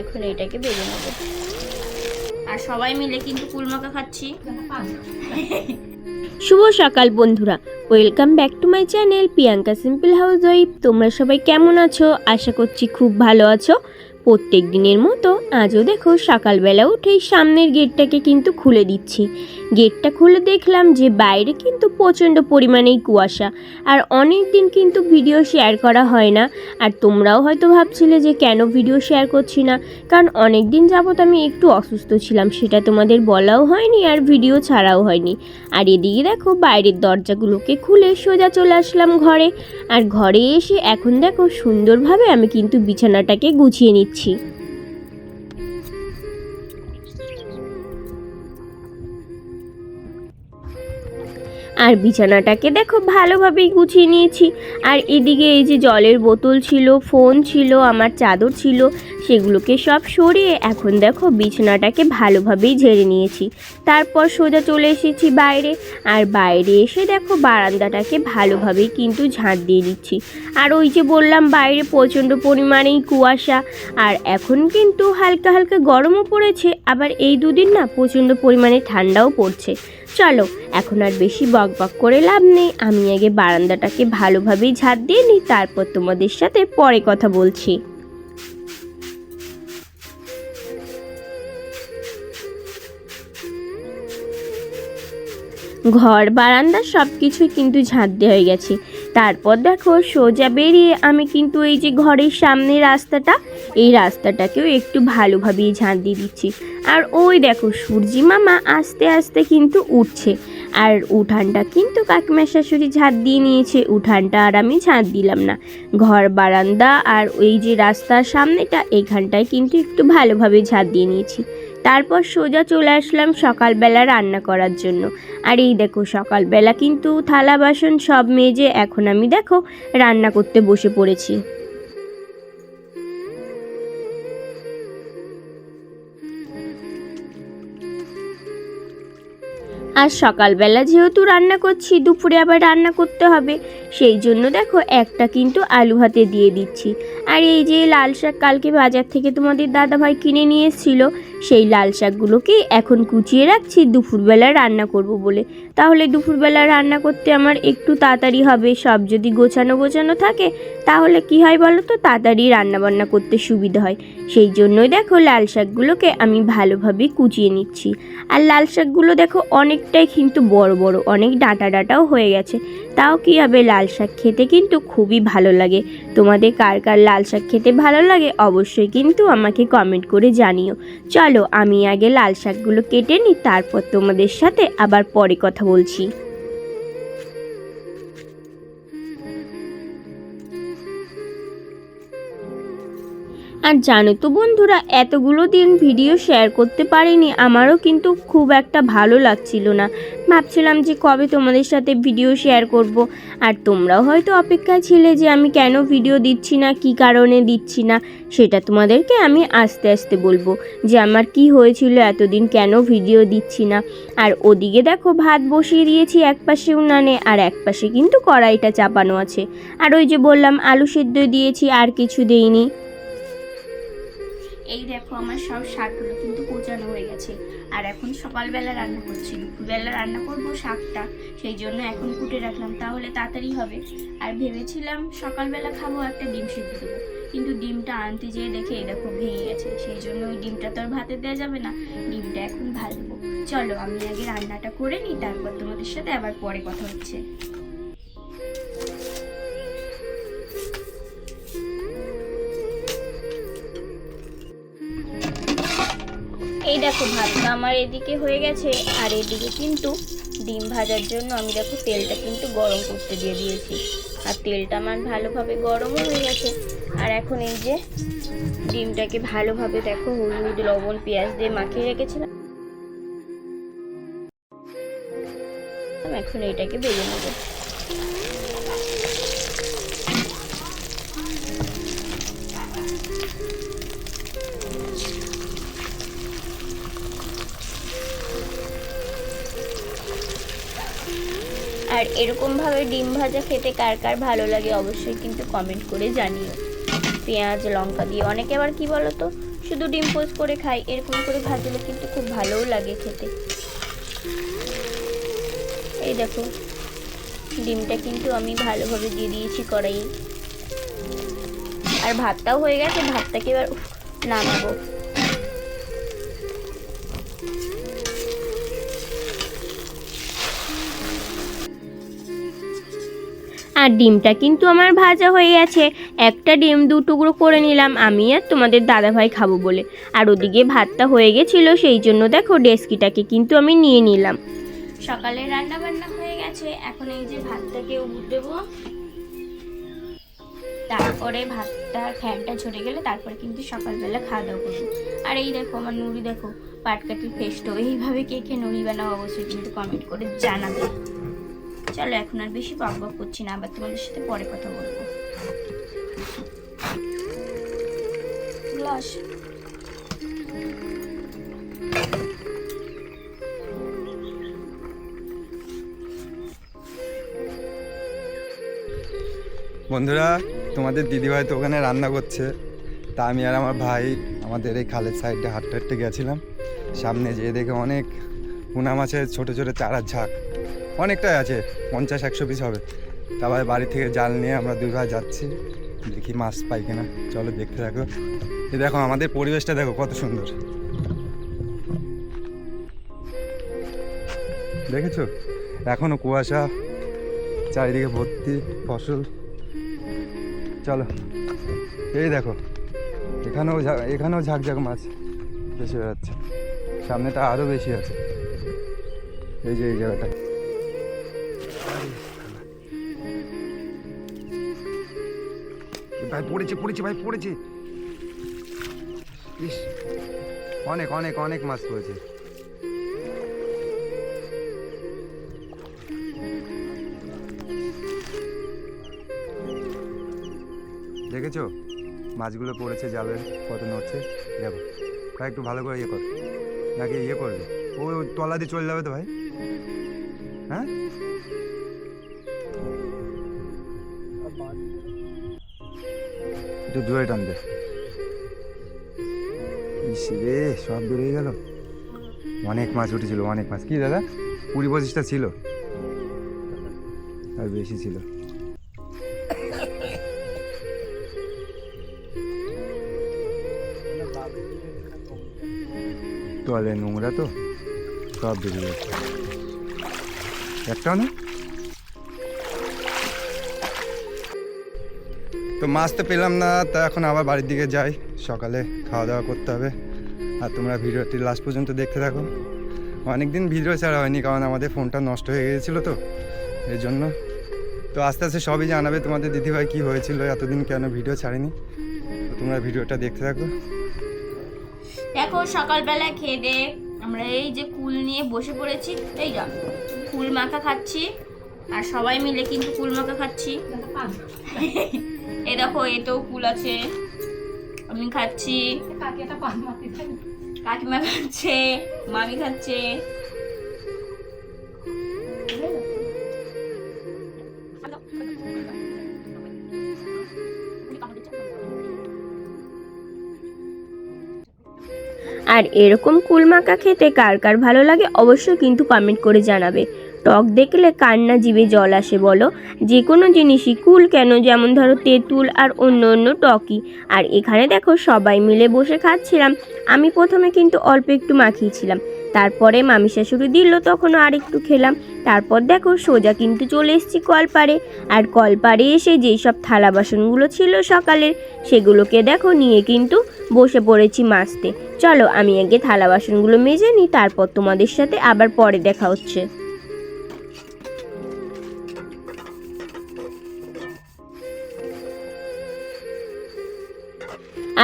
এখন এটাকে ভেজে নেব। আর সবাই মিলে কিন্তু কুলমাখা খাচ্ছি। শুভ সকাল বন্ধুরা, welcome back to my channel Priyanka simple house wife. তোমরা সবাই কেমন আছো? আশা করছি খুব ভালো আছো। প্রত্যেক দিনের মতো আজও দেখো সকালবেলা উঠেই সামনের গেটটাকে কিন্তু খুলে দিচ্ছি। গেটটা খুলে দেখলাম যে বাইরে কিন্তু প্রচণ্ড পরিমাণেই কুয়াশা, আর অনেক দিন কিন্তু ভিডিও শেয়ার করা হয় না। আর তোমরাও হয়তো ভাবছিলে যে কেন ভিডিও শেয়ার করছি না, কারণ অনেক দিন যাবত আমি একটু অসুস্থ ছিলাম, সেটা তোমাদের বলাও হয়নি আর ভিডিও ছাড়াও হয়নি। আর এদিকে দেখো বাইরের দরজাগুলোকে খুলে সোজা চলে আসলাম ঘরে। আর ঘরে এসে এখন দেখো সুন্দরভাবে আমি কিন্তু বিছানাটাকে গুছিয়ে নিচ্ছি। আর বিছানাটাকে দেখো ভালোভাবেই গুছিয়ে নিয়েছি। আর এদিকে এই যে জলের বোতল ছিল, ফোন ছিল, আমার চাদর ছিল, সেগুলোকে সব সরিয়ে এখন দেখো বিছানাটাকে ভালোভাবেই ঝেড়ে নিয়েছি। তারপর সোজা চলে এসেছি বাইরে। আর বাইরে এসে দেখো বারান্দাটাকে ভালোভাবেই কিন্তু ঝাঁট দিয়ে দিচ্ছি। আর ওই যে বললাম বাইরে প্রচণ্ড পরিমাণেই কুয়াশা, আর এখন কিন্তু হালকা হালকা গরমও পড়েছে, আবার এই দুদিন না প্রচণ্ড পরিমাণে ঠান্ডাও পড়ছে। চলো এখন আর বেশি বকবক করে লাভ নেই, আমি আগে বারান্দাটাকে ভালোভাবেই ঝাঁট দিয়ে নিই, তারপর তোমাদের সাথে পরে কথা বলছি। ঘর বারান্দা সব কিছুই কিন্তু ঝাঁট দেওয়া হয়ে গেছে। তারপর দেখো সোজা বেরিয়ে আমি কিন্তু এই যে ঘরের সামনে রাস্তাটা, এই রাস্তাটাকেও একটু ভালোভাবেই ঝাঁট দিয়ে দিচ্ছি। আর ওই দেখো সূর্যি মামা আস্তে আস্তে কিন্তু উঠছে। আর উঠানটা কিন্তু কাকিমার শাশুড়ি ঝাঁট দিয়ে নিয়েছে, উঠানটা আর আমি ঝাঁট দিলাম না। ঘর বারান্দা আর ওই যে রাস্তার সামনেটা, এইখানটায় কিন্তু একটু ভালোভাবে ঝাঁট দিয়ে নিয়েছি। তারপর সোজা চলে আসলাম সকালবেলা রান্না করার জন্য। আর এই দেখো সকালবেলা কিন্তু থালা বাসন সব মেজে এখন আমি দেখো রান্না করতে বসে পড়েছি। আর সকালবেলা যেহেতু রান্না করছি, দুপুরে আবার রান্না করতে হবে, সেই জন্য দেখো একটা কিন্তু আলু ভাতে দিয়ে দিচ্ছি। আর এই যে লাল শাক কালকে বাজার থেকে তোমাদের দাদাভাই কিনে নিয়ে এসেছিল, সেই লাল শাকগুলোকে এখন কুচিয়ে রাখছি দুপুরবেলা রান্না করব বলে। তাহলে দুপুরবেলা রান্না করতে আমার একটু তাড়াতাড়ি হবে। সব যদি গোছানো গোছানো থাকে তাহলে কি হয় বলো তো, তাড়াতাড়ি রান্নাবান্না করতে সুবিধা হয়। সেই জন্যই দেখো লাল শাকগুলোকে আমি ভালোভাবে কুচিয়ে নিচ্ছি। আর লাল শাকগুলো দেখো অনেকটাই কিন্তু বড় বড়, অনেক ডাঁটা ডাঁটাও হয়ে গেছে। তাও কি হবে, লাল শাক খেতে কিন্তু খুবই ভালো লাগে। তোমাদের কার কার লাল শাক খেতে ভালো লাগে অবশ্যই কিন্তু আমাকে কমেন্ট করে জানিও। চলো আমি আগে লাল শাকগুলো কেটে নিই, তারপর তোমাদের সাথে আবার পরে কথা বলছি। আর জানো তো বন্ধুরা, এতগুলো দিন ভিডিও শেয়ার করতে পারিনি, আমারও কিন্তু খুব একটা ভালো লাগছিল না। ভাবছিলাম যে কবে তোমাদের সাথে ভিডিও শেয়ার করব। আর তোমরাও হয়তো অপেক্ষায় ছিলে যে আমি কেন ভিডিও দিচ্ছি না, কি কারণে দিচ্ছি না, সেটা তোমাদেরকে আমি আস্তে আস্তে বলবো যে আমার কি হয়েছিল এতদিন কেন ভিডিও দিচ্ছি না। আর ওদিকে দেখো ভাত বসিয়ে দিয়েছি একপাশে উনানে, আর একপাশে কিন্তু কড়াইটা চাপানো আছে। আর ওই যে বললাম আলু সেদ্ধ দিয়েছি, আর কিছু দেইনি। এই দেখো আমার সব শাকগুলো কিন্তু কোচানো হয়ে গেছে। আর এখন সকালবেলা রান্না করছি, দুপুরবেলা রান্না করবো শাকটা, সেই জন্য এখন কুটে রাখলাম, তাহলে তাড়াতাড়ি হবে। আর ভেবেছিলাম সকালবেলা খাবো একটা ডিম সিদ্ধ দেবো, কিন্তু ডিমটা আনতে যেয়ে দেখে এই দেখো ভেঙে গেছে, সেই জন্য ওই ডিমটা তো আর ভাতে দেওয়া যাবে না, ডিমটা এখন ভাজবো। চলো আমি আগে রান্নাটা করে নিই, তারপর তোমাদের সাথে আবার পরে কথা হচ্ছে। এই দেখো ভাতটা আমার এদিকে হয়ে গেছে, আর এদিকে কিন্তু ডিম ভাজার জন্য আমি দেখো তেলটা কিন্তু গরম করতে দিয়ে দিয়েছি। আর তেলটা আমার ভালোভাবে গরমও হয়ে গেছে। আর এখন এই যে ডিমটাকে ভালোভাবে দেখো হলুদ লবণ পেঁয়াজ দিয়ে মাখিয়ে রেখেছিলাম, এখন এটাকে ভেজে নেবো। আর এরকমভাবে ডিম ভাজা খেতে কার কার ভালো লাগে অবশ্যই কিন্তু কমেন্ট করে জানিও। পেঁয়াজ লঙ্কা দিয়ে, অনেকে আবার কি বলো তো শুধু ডিম পোস্ট করে খাই, এরকম করে ভাজলে কিন্তু খুব ভালোও লাগে খেতে। এই দেখো ডিমটা কিন্তু আমি ভালোভাবে দিয়ে দিয়েছি কড়াইয়ে। আর ভাতটাও হয়ে গেছে, ভাতটাকে এবার নামাবো। আর ডিমটা কিন্তু আমার ভাজা হয়ে গেছে। একটা ডিম 2 টুকরো করে নিলাম আমি আর তোমাদের দাদাভাই খাবো বলে। আর ওদিকে ভাতটা হয়ে গেছিলো, সেই জন্য দেখো ডেস্কিটাকে কিন্তু আমি নিয়ে নিলাম। সকালে রান্না বান্না হয়ে গেছে, এখন এই যে ভাতটাকে উঠ দেবো। তারপরে ভাতটা ফ্যানটা ঝরে গেলে তারপরে কিন্তু সকালবেলা খাওয়া দাওয়া করবো। আর এই দেখো আমার নুড়ি, দেখো পাটকাঠির পেস্ট। এইভাবে কে কে নুড়ি বানাও অবশ্যই কিন্তু কমেন্ট করে জানাবে। চলো এখন আর বেশি বক বক করছি না, আবার তোমাদের সাথে পরে কথা বলবো। গ্লাস বন্ধুরা, তোমাদের দিদিভাই তো ওখানে রান্না করছে, তা আমি আর আমার ভাই আমাদের এই খালের সাইডে হাঁটতে হাঁটতে গেছিলাম। সামনে যেয়ে দেখে অনেক পোনা মাছের ছোটো ছোটো চারার ঝাঁক অনেকটাই আছে, 50-100 পিস হবে। তারপরে বাড়ি থেকে জাল নিয়ে আমরা 2 ভাই যাচ্ছি, দেখি মাছ পাই কিনা। চলো দেখতে থাকো। এই দেখো আমাদের পরিবেশটা দেখো কত সুন্দর, দেখেছো? এখনও কুয়াশা, চারিদিকে ভর্তি ফসল। চলো এই দেখো এখানেও ঝাঁক মাছ বেশি বেড়াচ্ছে, সামনেটা আরও বেশি আছে। এই যে এই জায়গাটা ভাই পড়েছে ইস, অনেক অনেক অনেক মাছ পড়েছে। দেখেছো মাছগুলো পড়েছে জালে, কত নড়ছে দেখো। ভাই একটু ভালো করে ইয়ে কর, নাকি ইয়ে করবে ও তলা দিয়ে চলে যাবে তো ভাই। হ্যাঁ একটু জোরে টান দে। ইস রে, সব বেরিয়ে গেল। অনেক মাছ উঠেছিল, অনেক মাছ। কি দাদা 20-25টা ছিল, আর বেশি ছিল। তলে নোংরা তো সব বেরিয়ে গেছে, একটাও না। তো মাছ তো পেলাম না, তা এখন আবার বাড়ির দিকে যাই, সকালে খাওয়া দাওয়া করতে হবে। আর তোমরা ভিডিওটি লাস্ট পর্যন্ত দেখতে থাকো। অনেক দিন ভিডিও ছাড়া হয়নি, কারণ আমাদের ফোনটা নষ্ট হয়ে গিয়েছিলো তো, এই জন্য। তো আস্তে আস্তে সবই জানাবে তোমাদের দিদিভাই কী হয়েছিল, এতদিন কেন ভিডিও ছাড়িনি। তো তোমরা ভিডিওটা দেখতে থাকো। দেখো সকালবেলা খেয়ে দে আমরা এই যে কুল নিয়ে বসে পড়েছি। এই যা কুল মাখা খাচ্ছি, আর সবাই মিলে কিন্তু কুল মাখা খাচ্ছি। এই দেখো এতেও কুল আছে, আমি খাচ্ছি, কাকিমা খাচ্ছে, মামি খাচ্ছে। আর এরকম কুল মাখা খেতে কার কার ভালো লাগে অবশ্যই কিন্তু কমেন্ট করে জানাবে। টক দেখলে কার না জিভে জল আসে বলো। যে কোনো জিনিসই, কুল কেন, যেমন ধরো তেঁতুল আর অন্য অন্য টকই। আর এখানে দেখো সবাই মিলে বসে খাচ্ছিলাম। আমি প্রথমে কিন্তু অল্প একটু মাখিয়েছিলাম, তারপরে মামি শাশুড়ি দিল, তখনও আর একটু খেলাম। তারপর দেখো সোজা কিন্তু চলে এসেছি কলপাড়ে। আর কলপাড়ে এসে যেই সব থালা বাসনগুলো ছিল সকালের, সেগুলোকে দেখো নিয়ে কিন্তু বসে পড়েছি মাজতে। চলো আমি আগে থালা বাসনগুলো মেজে নিই, তারপর তোমাদের সাথে আবার পরে দেখা হচ্ছে।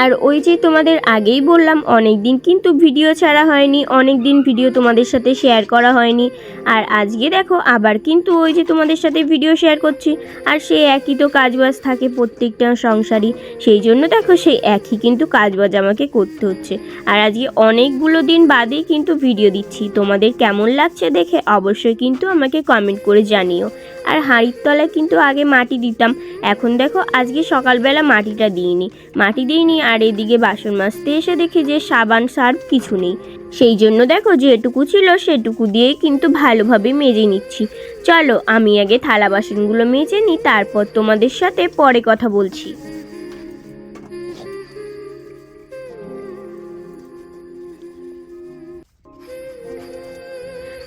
আর ওই যে তোমাদের আগেই বললাম অনেক দিন কিন্তু ভিডিও ছাড়া হয়নি, অনেক দিন ভিডিও তোমাদের সাথে শেয়ার করা হয়নি। আর আজকে দেখো আবার কিন্তু ওই যে তোমাদের সাথে ভিডিও শেয়ার করছি। আর সেই একই তো কাজবাজ থাকে প্রত্যেকটা সংসারই, সেই জন্য দেখো সেই একই কিন্তু কাজবাজ আমাকে করতে হচ্ছে। আর আজকে অনেকগুলো দিন বাদেই কিন্তু ভিডিও দিচ্ছি। তোমাদের কেমন লাগছে দেখে অবশ্যই কিন্তু আমাকে কমেন্ট করে জানিও। আর হাঁড়ির তলায় কিন্তু আগে মাটি দিতাম, এখন দেখো আজকে সকালবেলা মাটিটা দিইনি, মাটি দিইনি আর এদিকে বাসন মাজতে এসে দেখি যে সাবান সার্ফ কিছু নেই। সেই জন্য দেখো যেটুকু ছিল সেটুকু দিয়েই কিন্তু ভালোভাবে মেজে নিচ্ছি। চলো আমি আগে থালা বাসনগুলো মেজে নিই, তারপর তোমাদের সাথে পরে কথা বলছি।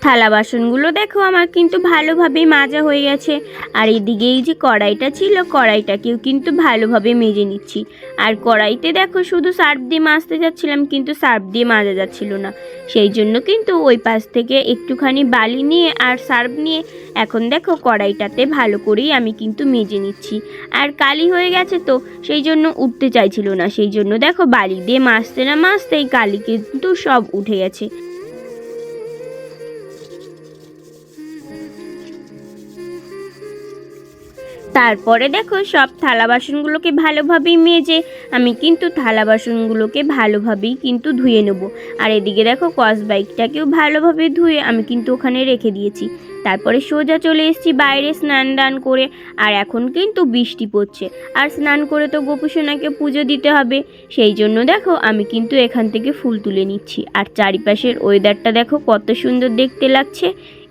থালা বাসনগুলো দেখো আমার কিন্তু ভালোভাবে মাজা হয়ে গেছে। আর এদিকে এই যে কড়াইটা ছিল, কড়াইটাকেও কিন্তু ভালোভাবে মেজে নিচ্ছি। আর কড়াইতে দেখো শুধু সার্ফ দিয়ে মাজতে যাচ্ছিলাম, কিন্তু সার্ফ দিয়ে মাজা যাচ্ছিল না। সেই জন্য কিন্তু ওই পাশ থেকে একটুখানি বালি নিয়ে আর সার্ফ নিয়ে এখন দেখো কড়াইটাতে ভালো করেই আমি কিন্তু মেজে নিচ্ছি। আর কালি হয়ে গেছে তো সেই জন্য উঠতে চাইছিল না, সেই জন্য দেখো বালি দিয়ে মাজতে না মাজতেই কালি কিন্তু সব উঠে গেছে। তারপরে দেখো সব থালা বাসনগুলোকে ভালোভাবেই মেজে আমি কিন্তু থালা বাসনগুলোকে ভালোভাবেই কিন্তু ধুয়ে নেব। আর এদিকে দেখো কস বাইকটাকেও ভালোভাবে ধুয়ে আমি কিন্তু ওখানে রেখে দিয়েছি। তারপরে সোজা চলে এসেছি বাইরে স্নান দান করে। আর এখন কিন্তু বৃষ্টি পড়ছে, আর স্নান করে তো গোপুসোনাকে পুজো দিতে হবে। সেই জন্য দেখো আমি কিন্তু এখান থেকে ফুল তুলে নিচ্ছি। আর চারিপাশের ওয়েদারটা দেখো কত সুন্দর দেখতে লাগছে।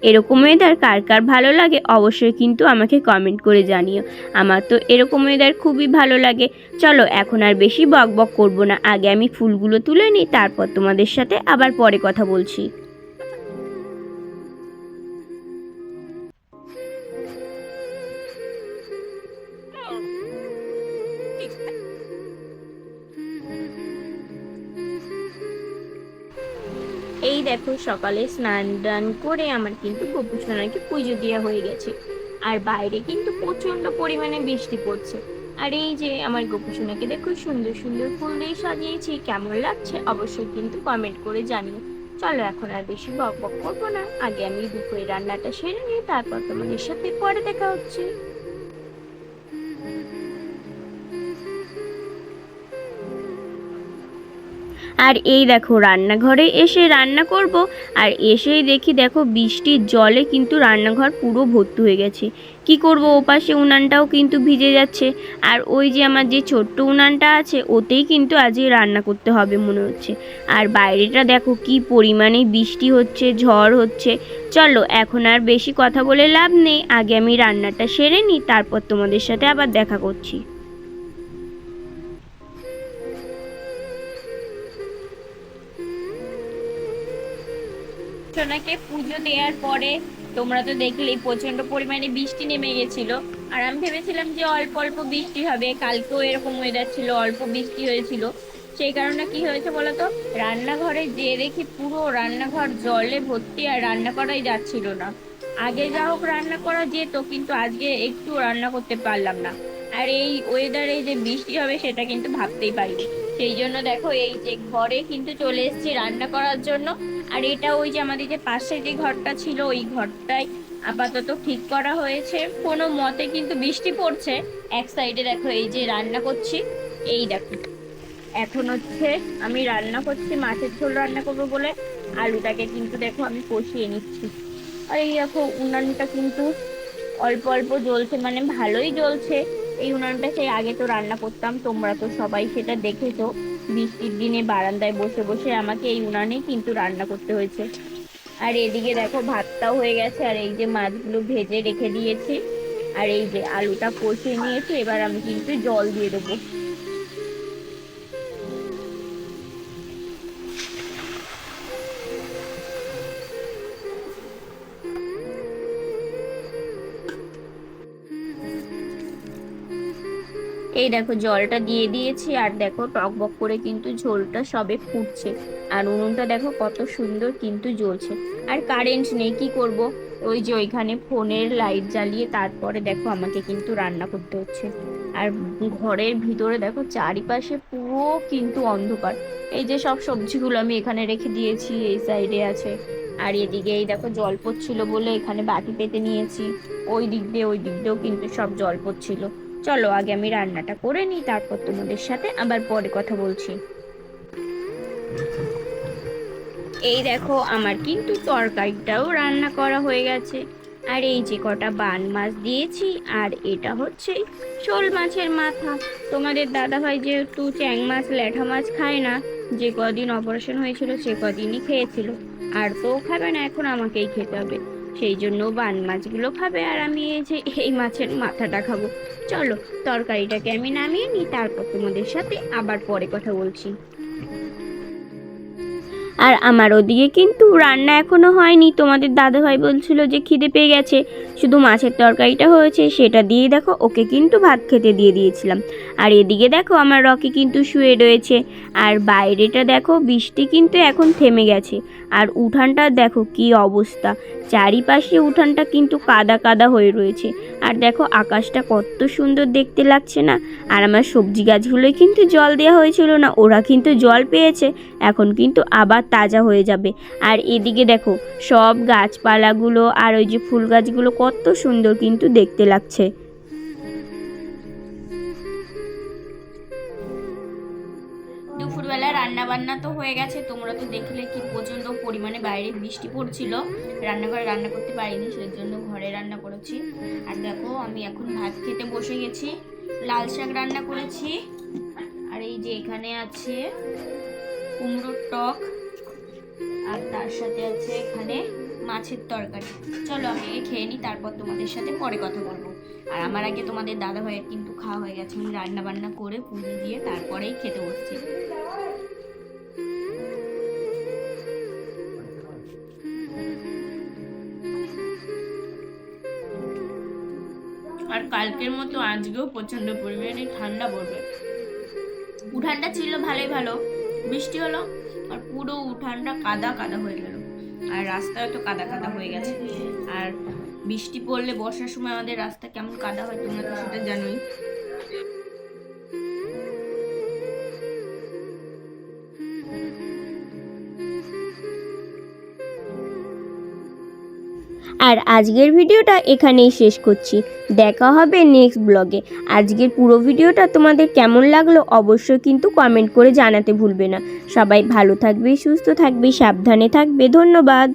এরকম ওয়েদার কার কার ভালো লাগে অবশ্যই কিন্তু আমাকে কমেন্ট করে জানিও। আমার তো এরকম ওয়েদার খুবই ভালো লাগে। চলো এখন আর বেশি বক বক করবো না, আগে আমি ফুলগুলো তুলে নিই, তারপর তোমাদের সাথে আবার পরে কথা বলছি। এই দেখো সকালে স্নান দান করে আমার কিন্তু গোপুসোনাকে পুজো দেওয়া হয়ে গেছে। আর বাইরে কিন্তু প্রচন্ড পরিমাণে বৃষ্টি পড়ছে। আর এই যে আমার গোপুসোনাকে দেখো সুন্দর সুন্দর ফুল দিয়ে সাজিয়েছি, কেমন লাগছে অবশ্যই কিন্তু কমেন্ট করে জানিও। চলো এখন আর বেশি বক বক করবো না, আগে আমি দুপুরে রান্নাটা সেরে নিই, তারপর তোমাদের সাথে পরে দেখা হচ্ছে। আর এই দেখো রান্নাঘরে এসে রান্না করব, আর এসেই দেখি দেখো বৃষ্টির জলে কিন্তু রান্নাঘর পুরো ভর্তি হয়ে গেছে। কি করব, ওপাশে উনানটাও কিন্তু ভিজে যাচ্ছে। আর ওই যে আমার যে ছোট্ট উনানটা আছে ওতেই কিন্তু আজকে রান্না করতে হবে মনে হচ্ছে। আর বাইরেটা দেখো কি পরিমাণে বৃষ্টি হচ্ছে, ঝড় হচ্ছে। চলো এখন আর বেশি কথা বলে লাভ নেই, আগে আমি রান্নাটা সেরে নিই, তারপর তোমাদের সাথে আবার দেখা করছি। সোনাকে পুজো দেওয়ার পরে তোমরা তো দেখলেই প্রচন্ড পরিমাণে বৃষ্টি নেমে গেছিল। আর আমি ভেবেছিলাম যে অল্প অল্প বৃষ্টি হবে, কালকেও এরকম ওয়েদার ছিল, অল্প বৃষ্টি হয়েছিল। সেই কারণে কি হয়েছে বলতো, রান্নাঘরে যেয়ে দেখি পুরো রান্নাঘর জলে ভর্তি, আর রান্না করাই যাচ্ছিল না। আগে যা হোক রান্না করা যেত, কিন্তু আজকে একটু রান্না করতে পারলাম না। আর এই ওয়েদারে যে বৃষ্টি হবে সেটা কিন্তু ভাবতেই পারিনি। সেই জন্য দেখো এই যে ঘরে কিন্তু চলে এসেছি রান্না করার জন্য। আর এটা ওই যে আমাদের যে পাশে যে ঘরটা ছিল ওই ঘরটাই আপাতত ঠিক করা হয়েছে। কোনো মতে কিন্তু বৃষ্টি পড়ছে। এক সাইডে দেখো এই যে রান্না করছি, এই দেখো এখন হচ্ছে আমি রান্না করছি, মাছের ঝোল রান্না করবো বলে আলুটাকে কিন্তু দেখো আমি কষিয়ে নিচ্ছি। আর এই দেখো উনানটা কিন্তু অল্প অল্প জ্বলছে, মানে ভালোই জ্বলছে। এই উনানটা সেই আগে তো রান্না করতাম, তোমরা তো সবাই সেটা দেখেছো। বৃষ্টির দিনে বারান্দায় বসে বসে আমাকে এই উনানেই কিন্তু রান্না করতে হয়েছে। আর এদিকে দেখো ভাতটাও হয়ে গেছে, আর এই যে মাছগুলো ভেজে রেখে দিয়েছি, আর এই যে আলুটা কষিয়ে নিয়েছি। এবার আমি কিন্তু জল দিয়ে দেবো। এই দেখো জলটা দিয়ে দিয়েছি, আর দেখো টকবক করে কিন্তু ঝোলটা সবে ফুটছে। আর উনুনটা দেখো কত সুন্দর কিন্তু জ্বলছে। আর কারেন্ট নেই, কি করব, ওই যে ওইখানে ফোনের লাইট জ্বালিয়ে তারপরে দেখো আমাকে কিন্তু রান্না করতে হচ্ছে। আর ঘরের ভিতরে দেখো চারিপাশে পুরো কিন্তু অন্ধকার। এই যে সব সবজিগুলো আমি এখানে রেখে দিয়েছি, এই সাইডে আছে। আর এদিকে এই দেখো জল পড়ছিল বলে এখানে বাটি পেতে নিয়েছি। ওই দিক দিয়েও কিন্তু সব জল পড়ছিল। চলো আগে আমি রান্নাটা করে নিই, তারপর তোমাদের সাথে আবার পরে কথা বলছি। এই দেখো আমার কিন্তু তরকারিটাও রান্না করা হয়ে গেছে। আর এই যে কটা বান মাছ দিয়েছি, আর এটা হচ্ছে শোল মাছের মাথা। তোমাদের দাদাভাই যেহেতু চ্যাং মাছ ল্যাঠা মাছ খায় না, যে কদিন অপারেশন হয়েছিল সে কদিনই খেয়েছিল, আর তো খাবে না, এখন আমাকেই খেতে হবে। সেই জন্য বান মাছগুলো খাবে, আর আমি এই যে এই মাছের মাথাটা খাবো। চলো তরকারিটাকে আমি নামিয়ে নিই, তারপর তোমাদের সাথে আবার পরে কথা বলছি। আর আমার ওদিকে কিন্তু রান্না এখনো হয়নি। তোমাদের দাদাভাই বলছিল যে খিদে পেয়ে গেছে, শুধু মাছের তরকারিটা হয়েছে, সেটা দিয়ে দেখো ওকে কিন্তু ভাত খেতে দিয়ে দিয়েছিলাম। আর এদিকে দেখো আমার রকি কিন্তু শুয়ে রয়েছে, আর বাইরেটা দেখো বৃষ্টি কিন্তু এখন থেমে গেছে। আর উঠানটা দেখো কি অবস্থা, চারিপাশে উঠানটা কিন্তু কাদা কাদা হয়ে রয়েছে। আর দেখো আকাশটা কত সুন্দর দেখতে লাগছে না। আর আমার সবজি গাছগুলোই কিন্তু জল দেওয়া হয়েছিল না, ওরা কিন্তু জল পেয়েছে, এখন কিন্তু আবার তাজা হয়ে যাবে। আর এদিকে দেখো সব গাছপালাগুলো আর ওই যে ফুল গাছগুলো কত সুন্দর কিন্তু দেখতে লাগছে। দুপুরবেলা রান্না বান্না তো হয়ে গেছে, তোমরা তো দেখলে কি প্রচণ্ড পরিমাণে বাইরে বৃষ্টি পড়ছিল। রান্নাঘরে রান্না করতে পারিনি, সেই জন্য ঘরে রান্না করেছি। আর দেখো আমি এখন ভাত খেতে বসে গেছি। লাল শাক রান্না করেছি, আর এই যে এখানে আছে কুমড়োর টক, আর তার সাথে আছে এখানে মাছের তরকারি। চলো আমি খেয়ে নিই, তারপর তোমাদের সাথে পরে কথা বলবো। আর আমার আগে তোমাদের দাদা ভাইয়ের কিন্তু খাওয়া হয়ে গেছে, আমি রান্না বান্না করে পুজো দিয়ে তারপরেই খেতে বসছি। আর কালকের মতো আজকেও প্রচন্ড পরিমাণে ঠান্ডা পড়বে। উঠানটা ছিল ভালোই ভালো, বৃষ্টি হলো আর পুরো উঠানটা কাদা কাদা হয়ে গেল, আর রাস্তায় তো কাদা কাদা হয়ে গেছে। আর বৃষ্টি পড়লে বর্ষার সময় আমাদের রাস্তা কেমন কাদা হয় তোমরা তো সেটা জানোই। আর আজকের ভিডিওটা এখানেই শেষ করছি, দেখা হবে নেক্সট ব্লগে। আজকের পুরো ভিডিওটা তোমাদের কেমন লাগলো অবশ্যই কিন্তু কমেন্ট করে জানাতে ভুলবে না। সবাই ভালো থাকবে, সুস্থ থাকবে, সাবধানে থাকবে। ধন্যবাদ।